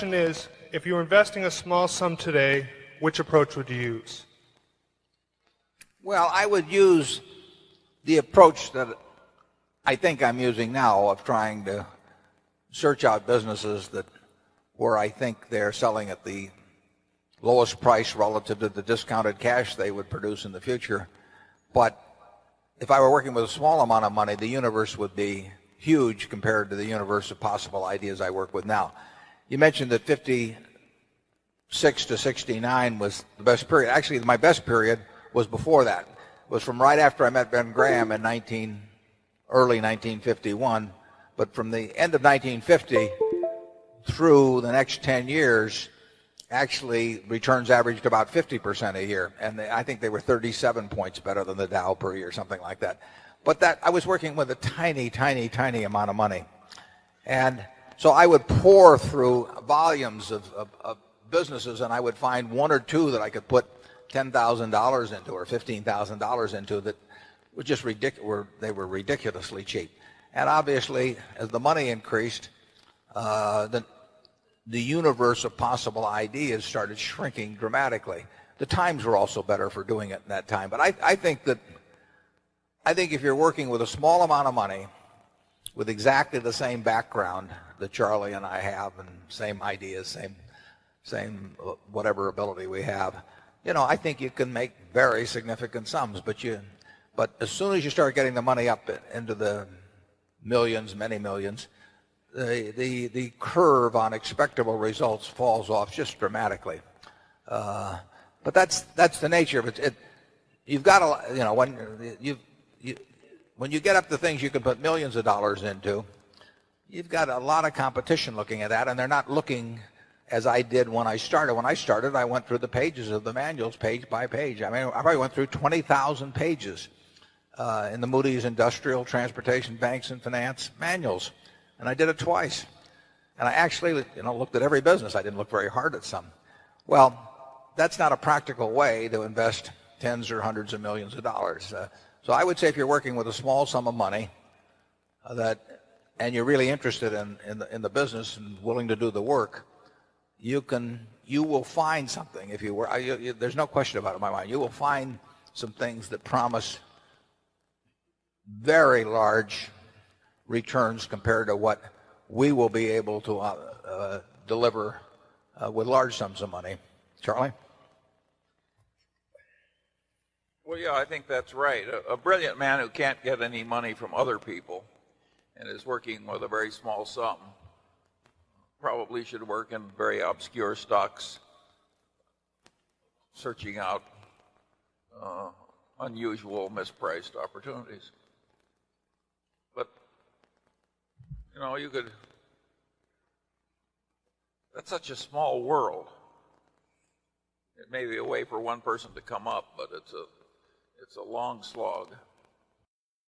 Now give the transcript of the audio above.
question is, if you were investing a small sum today, which approach would you use? Well, I would use the approach that I think I'm using now of trying to search out businesses that where I think they're selling at the lowest price relative to the discounted cash they would produce in the future. But if I were working with a small amount of money, the universe would be huge compared to the universe of possible ideas I work with now. You mentioned that 56 to 69 was the best period. Actually, my best period was before that. It was from right after I met Ben Graham in early 1951. But from the end of 1950 through the next 10 years, actually returns averaged about 50% a year. And I think they were 37 points better than the Dow per year, something like that. But that I was working with a tiny, tiny, tiny amount of money. And so I would pour through volumes of businesses, and I would find one or two that I could put $10,000 into or $15,000 into that were just ridiculous. They were ridiculously cheap. And obviously, as the money increased, the universe of possible ideas started shrinking dramatically. The times were also better for doing it in that time. But I think if you're working with a small amount of money, with exactly the same background that Charlie and I have, and same ideas, same whatever ability we have, I think you can make very significant sums. But as soon as you start getting the money up into the millions, many millions, the curve on expectable results falls off just dramatically. But that's the nature of it. You've got to, when you get up to things you can put millions of dollars into, you've got a lot of competition looking at that, and they're not looking as I did when I started. When I started, I went through the pages of the manuals page by page. I mean, I probably went through 20,000 pages in the Moody's Industrial, Transportation, Banks, and Finance manuals. And I did it twice. And I actually, looked at every business. I didn't look very hard at some. Well, that's not a practical way to invest tens or hundreds of millions of dollars. So I would say if you're working with a small sum of money and you're really interested in the business and willing to do the work, you will find something. If you were, there's no question about it in my mind. You will find some things that promise very large returns compared to what we will be able to deliver with large sums of money. Charlie? Well, yeah, I think that's right. A brilliant man who can't get any money from other people and is working with a very small sum probably should work in very obscure stocks, searching out unusual, mispriced opportunities. But, that's such a small world. It may be a way for one person to come up, but it's a long slog.